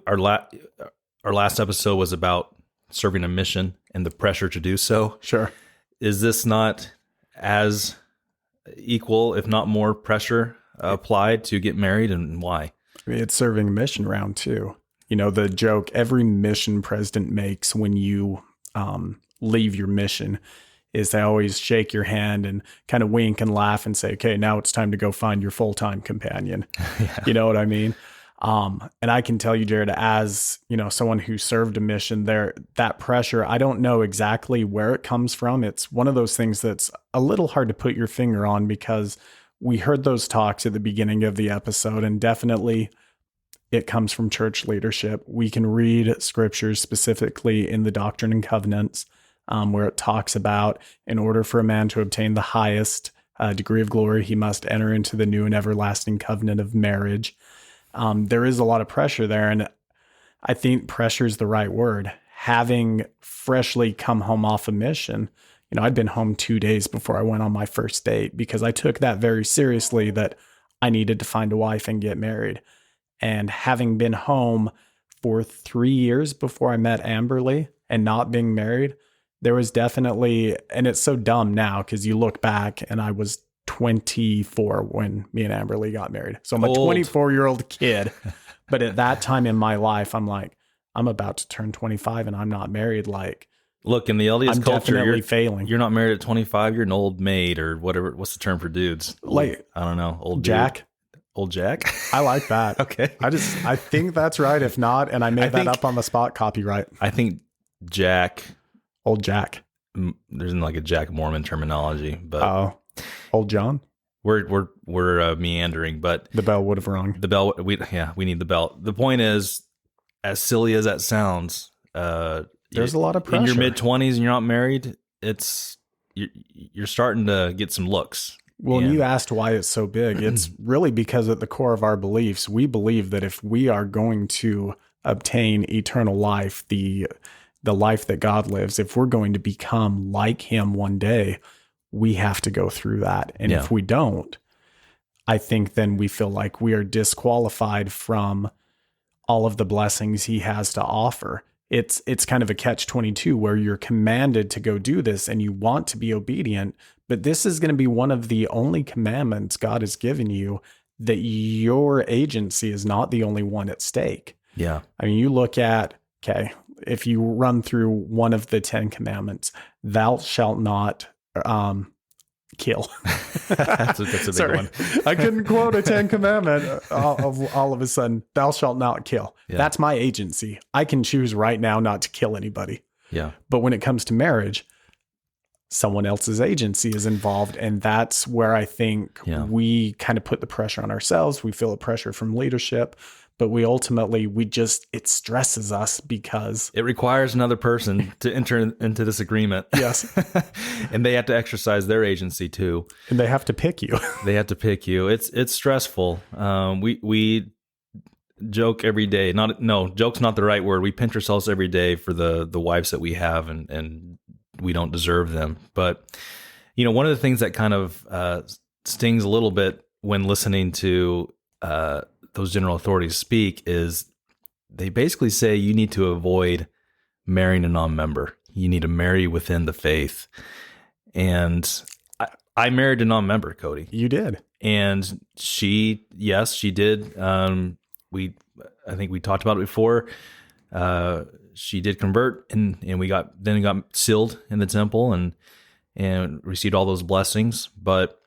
our last episode was about serving a mission and the pressure to do so. Sure. Is this not as equal, if not more pressure applied to get married, and why? I mean, it's serving a mission round too. The joke every mission president makes when you leave your mission is they always shake your hand and kind of wink and laugh and say, okay, now it's time to go find your full-time companion. Yeah. You know what I mean? And I can tell you, Jared, as, someone who served a mission there, that pressure, I don't know exactly where it comes from. It's one of those things that's a little hard to put your finger on, because we heard those talks at the beginning of the episode, and definitely it comes from church leadership. We can read scriptures specifically in the Doctrine and Covenants, where it talks about, in order for a man to obtain the highest degree of glory, he must enter into the new and everlasting covenant of marriage. There is a lot of pressure there, and I think pressure is the right word. Having freshly come home off a mission, I'd been home 2 days before I went on my first date, because I took that very seriously, that I needed to find a wife and get married. And having been home for 3 years before I met Amberly and not being married, there was definitely, and it's so dumb now because you look back and I was 24 when me and Amberly got married. So I'm a 24-year-old kid. But at that time in my life, I'm like, I'm about to turn 25 and I'm not married. Like, look, in the LDS culture, definitely failing. You're not married at 25. You're an old maid, or whatever. What's the term for dudes? I don't know. Old Jack. Dude. Old Jack. I like that. Okay. I think that's right. If not, and I made that up on the spot, copyright. I think Jack. Old Jack. There's like a Jack Mormon terminology, but Old John. We're meandering, but the bell would have rung. The bell. We need the bell. The point is, as silly as that sounds, there's a lot of pressure. In your mid-20s and you're not married, you're starting to get some looks. Well, and you asked why it's so big. It's really because at the core of our beliefs, we believe that if we are going to obtain eternal life, the life that God lives, if we're going to become like him one day, we have to go through that. And if we don't, I think then we feel like we are disqualified from all of the blessings he has to offer. It's kind of a catch-22 where you're commanded to go do this and you want to be obedient, but this is going to be one of the only commandments God has given you, that your agency is not the only one at stake. Yeah. I mean, you look at, if you run through one of the 10 commandments, thou shalt not kill. that's a big one. I couldn't quote a 10 commandment all of a sudden. Thou shalt not kill. Yeah. That's my agency. I can choose right now not to kill anybody. Yeah. But when it comes to marriage, someone else's agency is involved. And that's where I think we kind of put the pressure on ourselves. We feel the pressure from leadership, but we ultimately, it stresses us because it requires another person to enter into this agreement. Yes. And they have to exercise their agency too. And they have to pick you. It's stressful. We joke every day. Joke's not the right word. We pinch ourselves every day for the wives that we have, and we don't deserve them. But, one of the things that kind of stings a little bit when listening to those general authorities speak is they basically say you need to avoid marrying a non-member. You need to marry within the faith. And I married a non-member, Cody. You did. And she did. I think we talked about it before. She did convert, and we got sealed in the temple and received all those blessings. But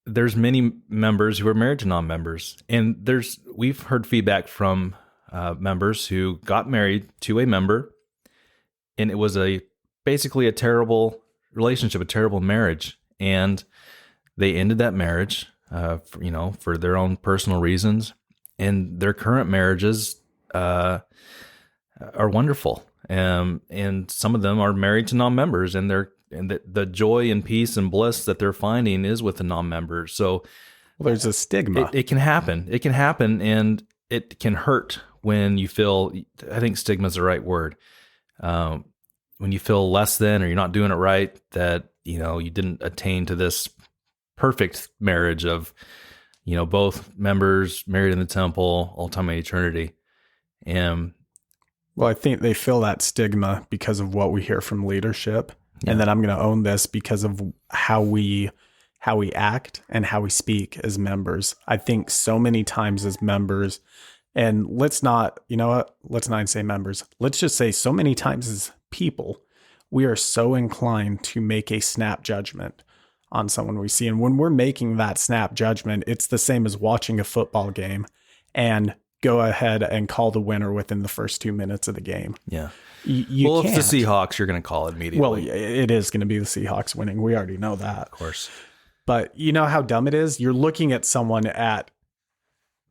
there's many members who are married to non-members, and we've heard feedback from members who got married to a member, and it was basically a terrible relationship, a terrible marriage, and they ended that marriage, for their own personal reasons, and their current marriages are wonderful, and some of them are married to non-members, and the joy and peace and bliss that they're finding is with a non-member. So there's a stigma. It can happen. It can happen, and it can hurt when you feel, I think stigma is the right word. When you feel less than, or you're not doing it right, that, you didn't attain to this perfect marriage of, both members married in the temple, all time in eternity. And well, I think they feel that stigma because of what we hear from leadership. Yeah. And then I'm going to own this because of how we act and how we speak as members. I think so many times as members, And let's not, you know what? Let's not say members. Let's just say so many times as people, we are so inclined to make a snap judgment on someone we see. And when we're making that snap judgment, it's the same as watching a football game and go ahead and call the winner within the first 2 minutes of the game. Yeah. You if it's the Seahawks, you're going to call it immediately. Well, it is going to be the Seahawks winning. We already know that. Of course. But you know how dumb it is? You're looking at someone at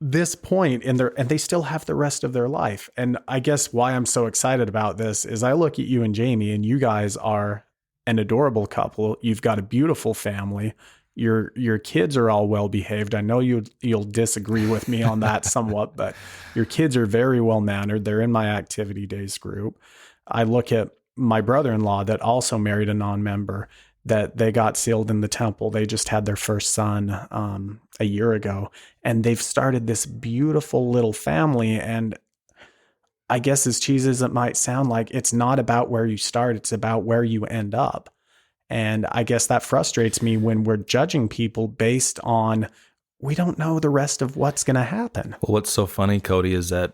this point and they still have the rest of their life. And I guess why I'm so excited about this is I look at you and Jamie, and you guys are an adorable couple. You've got a beautiful family. Your kids are all well behaved. I know you'll disagree with me on that somewhat, but your kids are very well mannered. They're in my activity days group. I look at my brother-in-law that also married a non-member, that they got sealed in the temple. They just had their first son a year ago, and they've started this beautiful little family. And I guess as cheesy as it might sound, like, it's not about where you start, it's about where you end up. And I guess that frustrates me when we're judging people based on, we don't know the rest of what's going to happen. Well, what's so funny, Cody, is that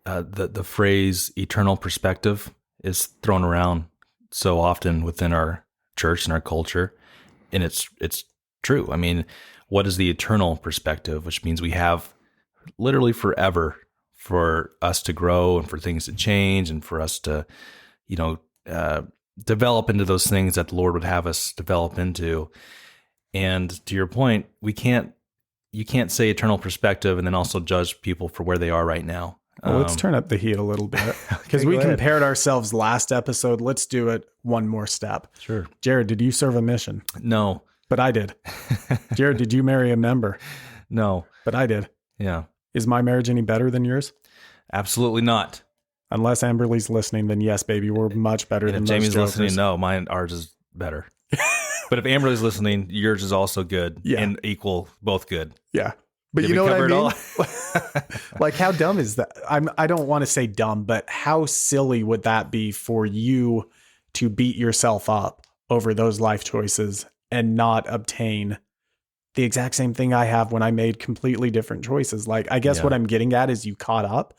the phrase eternal perspective is thrown around so often within our church and our culture. And it's true. I mean, what is the eternal perspective? Which means we have literally forever for us to grow and for things to change and for us to, develop into those things that the Lord would have us develop into. And to your point, you can't say eternal perspective and then also judge people for where they are right now. Well, let's turn up the heat a little bit, because we compared ourselves last episode. Let's do it one more step. Sure. Jared, did you serve a mission? No. But I did. Jared, did you marry a member? No. But I did. Yeah. Is my marriage any better than yours? Absolutely not. Unless Amberly's listening, then yes, baby, we're much better than if those Jamie's jokers. listening, ours is better. But if Amberly's listening, yours is also good and equal, both good. Yeah. But Did you know we what I cover mean? Like, how dumb is that? I don't want to say dumb, but how silly would that be for you to beat yourself up over those life choices and not obtain the exact same thing I have when I made completely different choices? Like, I guess what I'm getting at is you caught up.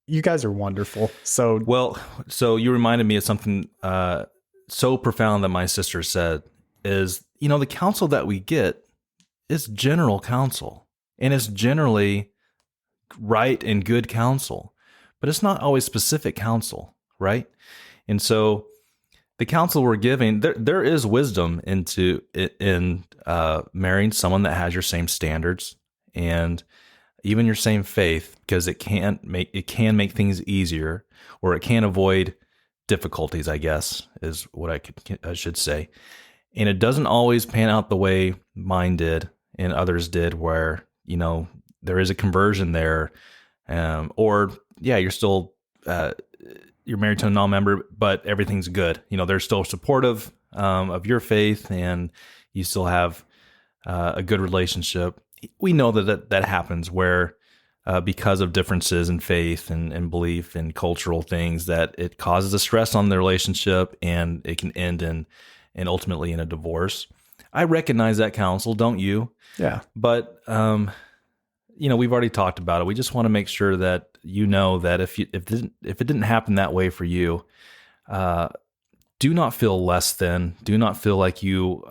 You guys are wonderful. So you reminded me of something so profound that my sister said is, the counsel that we get is general counsel, and it's generally right and good counsel, but it's not always specific counsel, right? And so the counsel we're giving, there is wisdom in marrying someone that has your same standards and even your same faith, because it can make things easier, or it can avoid difficulties, I guess, is what I should say. And it doesn't always pan out the way mine did and others did, where, there is a conversion there. Or you're still, you're married to a non-member, but everything's good. They're still supportive of your faith, and you still have a good relationship. We know that happens where, because of differences in faith and belief and cultural things, that it causes a stress on the relationship, and it can end in ultimately in a divorce. I recognize that counsel, don't you? Yeah. But we've already talked about it. We just want to make sure that that if it didn't happen that way for you, do not feel less than. Do not feel like you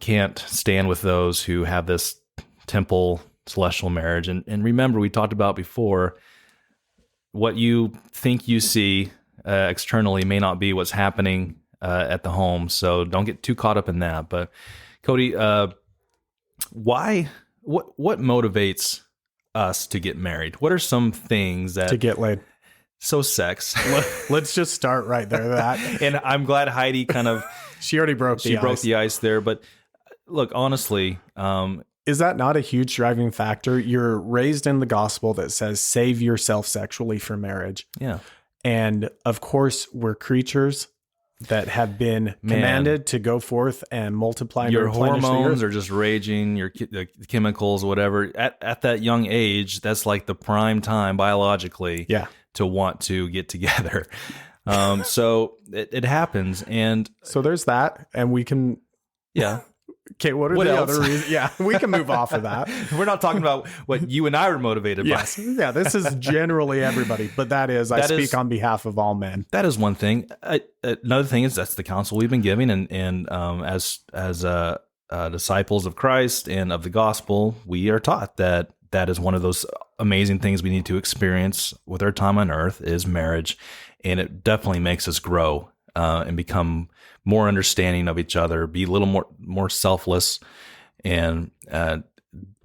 can't stand with those who have this temple celestial marriage. And remember, we talked about before, what you think you see externally may not be what's happening at the home. So don't get too caught up in that. But Cody, what motivates us to get married? What are some things that to get laid? So sex. Let's just start right there. And I'm glad Heidi kind of she already broke the ice there. But look, honestly, is that not a huge driving factor? You're raised in the gospel that says save yourself sexually for marriage. Yeah. And of course, we're creatures that have been commanded to go forth and multiply. Your hormones are just raging, the chemicals, whatever. At that young age, that's like the prime time biologically to want to get together. So it happens. And so there's that. And we can, Okay, what are What the else? other reasons? Yeah, we can move off of that. We're not talking about what you and I were motivated Yes. by. Yeah, this is generally everybody, but I That speak is- on behalf of all men. That is one thing. Another thing is that's the counsel we've been giving, and as disciples of Christ and of the gospel, we are taught that is one of those amazing things we need to experience with our time on earth is marriage, and it definitely makes us grow and become more understanding of each other, be a little more selfless, and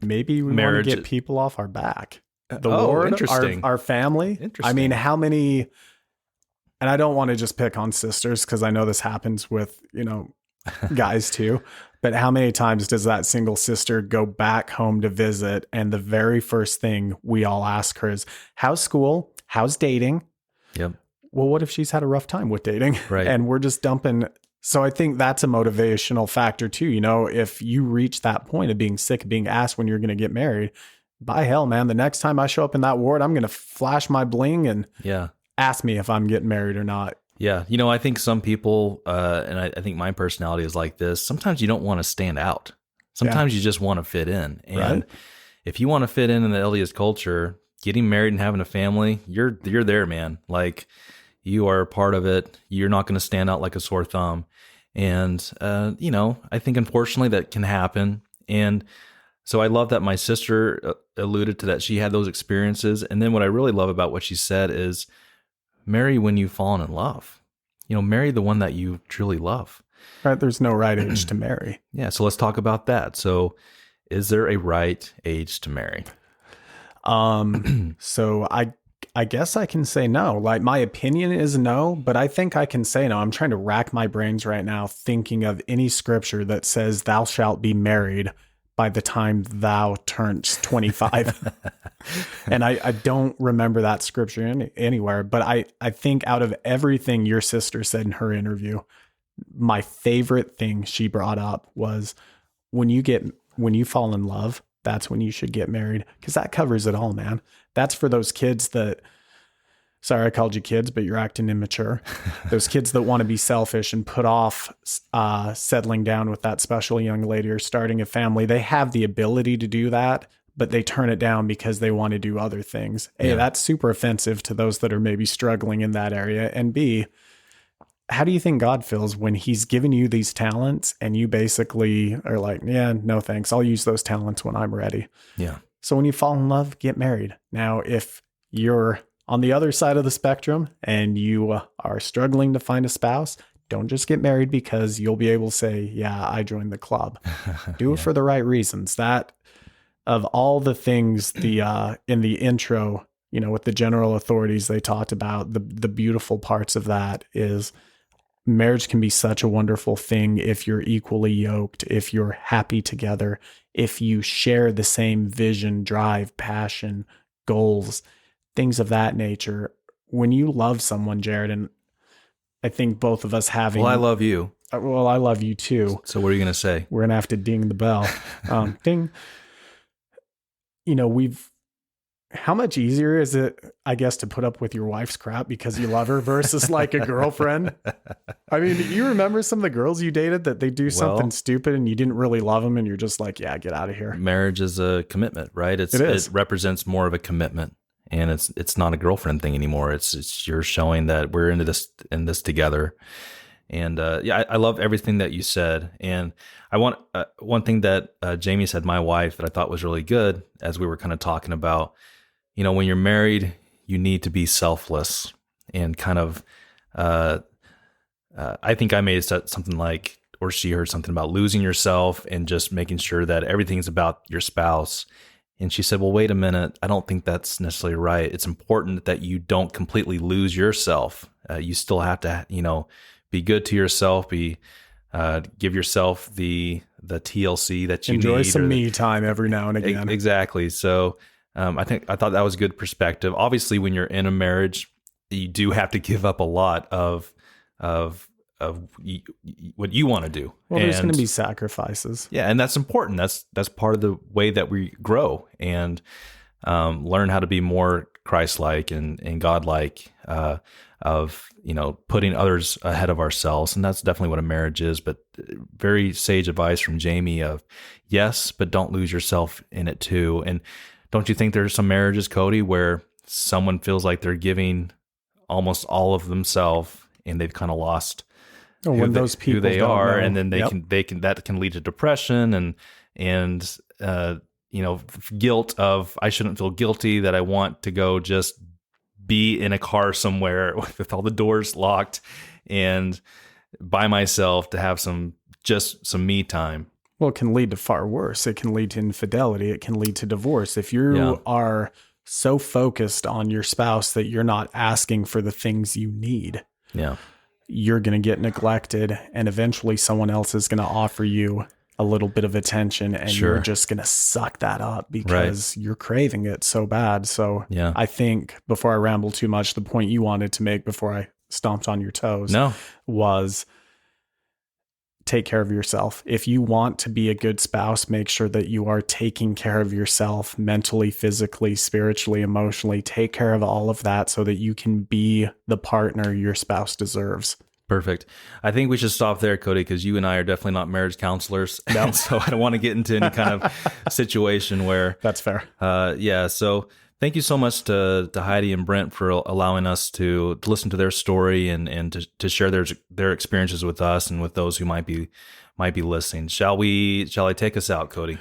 Maybe we marriage- want to get people off our back. The Oh, Lord, interesting. our family. Interesting. I mean, how many? And I don't want to just pick on sisters because I know this happens with guys too. But how many times does that single sister go back home to visit, and the very first thing we all ask her is, "How's school? How's dating?" Yep. Well, what if she's had a rough time with dating? Right. And we're just dumping. So I think that's a motivational factor too. If you reach that point of being sick of being asked when you're going to get married, by hell, man, the next time I show up in that ward, I'm going to flash my bling and ask me if I'm getting married or not. Yeah. I think some people, and I think my personality is like this. Sometimes you don't want to stand out. Sometimes you just want to fit in. And if you want to fit in the LDS culture, getting married and having a family, you're there, man. Like, you are a part of it. You're not going to stand out like a sore thumb. And, I think unfortunately that can happen. And so I love that my sister alluded to that. She had those experiences. And then what I really love about what she said is marry when you've fallen in love. Marry the one that you truly love. Right. There's no right age to marry. Yeah. So let's talk about that. So is there a right age to marry? So I guess I can say no. Like, my opinion is no, but I think I can say no. I'm trying to rack my brains right now thinking of any scripture that says thou shalt be married by the time thou turns 25. And I don't remember that scripture anywhere, but I think out of everything your sister said in her interview, my favorite thing she brought up was when you fall in love, that's when you should get married, because that covers it all, man. That's for those kids that, sorry, I called you kids, but you're acting immature. Those kids that want to be selfish and put off settling down with that special young lady or starting a family. They have the ability to do that, but they turn it down because they want to do other things. A, that's super offensive to those that are maybe struggling in that area. And B, how do you think God feels when he's given you these talents and you basically are like, yeah, no thanks. I'll use those talents when I'm ready. Yeah. So when you fall in love, get married. Now, if you're on the other side of the spectrum and you are struggling to find a spouse, don't just get married because you'll be able to say, yeah, I joined the club. Do it for the right reasons. That, of all the things in the intro, with the general authorities they talked about, the beautiful parts of that is marriage can be such a wonderful thing if you're equally yoked, if you're happy together, if you share the same vision, drive, passion, goals, things of that nature. When you love someone, Jared, and I think both of us having... Well, I love you. Well, I love you too. So what are you going to say? We're going to have to ding the bell. Ding. How much easier is it, I guess, to put up with your wife's crap because you love her versus like a girlfriend? I mean, you remember some of the girls you dated that they do something stupid and you didn't really love them and you're just like, yeah, get out of here. Marriage is a commitment, right? It is. It represents more of a commitment, and it's not a girlfriend thing anymore. It's you're showing that we're in this together. And I love everything that you said. And I want one thing that Jamie said, my wife, that I thought was really good as we were kind of talking about. When you're married, you need to be selfless and kind of, I think I may have said something like, or she heard something about losing yourself and just making sure that everything's about your spouse. And she said, well, wait a minute. I don't think that's necessarily right. It's important that you don't completely lose yourself. You still have to, be good to yourself, give yourself the TLC that you enjoy need. Some me time every now and again. Exactly. So, I thought that was a good perspective. Obviously, when you're in a marriage, you do have to give up a lot of what you want to do. Well, there's going to be sacrifices. Yeah, and that's important. That's part of the way that we grow and learn how to be more Christ-like and God-like. putting others ahead of ourselves. And that's definitely what a marriage is. But very sage advice from Jamie of yes, but don't lose yourself in it too. And don't you think there's some marriages, Cody, where someone feels like they're giving almost all of themselves and they've kind of lost those people who they are, know. and then that can lead to depression and guilt of I shouldn't feel guilty that I want to go just be in a car somewhere with all the doors locked and by myself to have some me time. Well, it can lead to far worse. It can lead to infidelity. It can lead to divorce. If you are so focused on your spouse that you're not asking for the things you need, you're going to get neglected, and eventually someone else is going to offer you a little bit of attention, and you're just going to suck that up because you're craving it so bad. So I think, before I ramble too much, the point you wanted to make before I stomped on your toes was take care of yourself. If you want to be a good spouse, make sure that you are taking care of yourself mentally, physically, spiritually, emotionally. Take care of all of that so that you can be the partner your spouse deserves. Perfect. I think we should stop there, Cody, because you and I are definitely not marriage counselors. No. So I don't want to get into any kind of situation where... That's fair. So thank you so much to Heidi and Brent for allowing us to listen to their story and to share their experiences with us and with those who might be listening. Shall I take us out, Cody?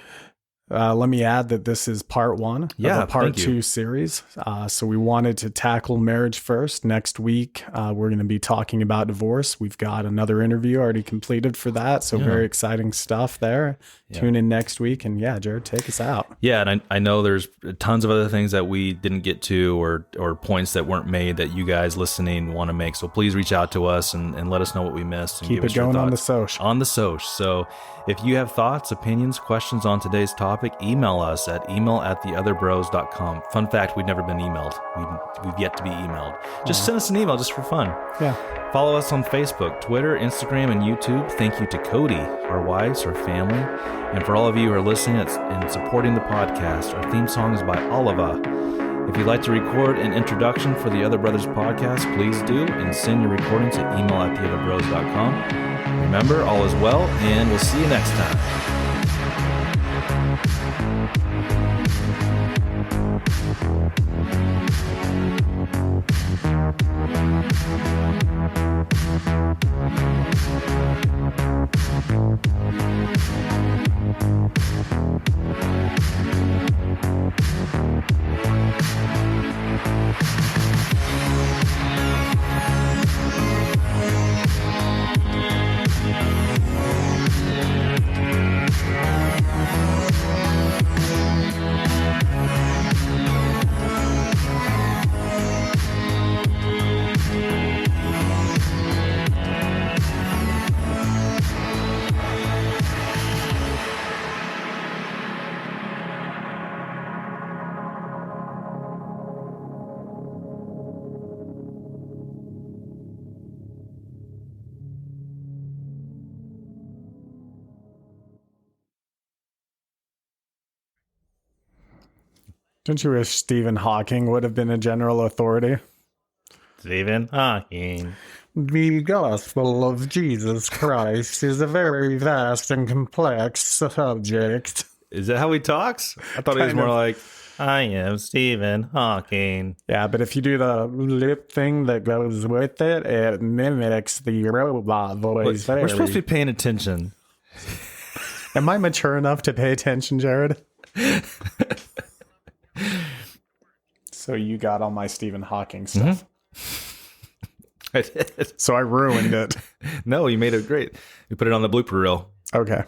Let me add that this is part one of a part two series. So we wanted to tackle marriage first. Next week, we're going to be talking about divorce. We've got another interview already completed for that. So very exciting stuff there. Yeah. Tune in next week. And Jared, take us out. Yeah, and I know there's tons of other things that we didn't get to or points that weren't made that you guys listening want to make. So please reach out to us and let us know what we missed. And keep it going on the social. On the social. So if you have thoughts, opinions, questions on today's topic, email us at email@theotherbros.com. Fun fact, we've never been emailed. We've yet to be emailed. Just send us an email just for fun. Yeah. Follow us on Facebook, Twitter, Instagram, and YouTube. Thank you to Cody, our wives, our family, and for all of you who are listening and supporting the podcast. Our theme song is by Oliva. If you'd like to record an introduction for the Other Brothers podcast, please do, and send your recording to email@theotherbros.com. Remember, all is well, and we'll see you next time. Don't you wish Stephen Hawking would have been a general authority? Stephen Hawking. The gospel of Jesus Christ is a very vast and complex subject. Is that how he talks? I thought he was more like, I am Stephen Hawking. Yeah, but if you do the lip thing that goes with it, it mimics the robot voice. We're supposed to be paying attention. Am I mature enough to pay attention, Jared? So you got all my Stephen Hawking stuff. I did. So I ruined it. No, you made it great. You put it on the blooper reel. Okay.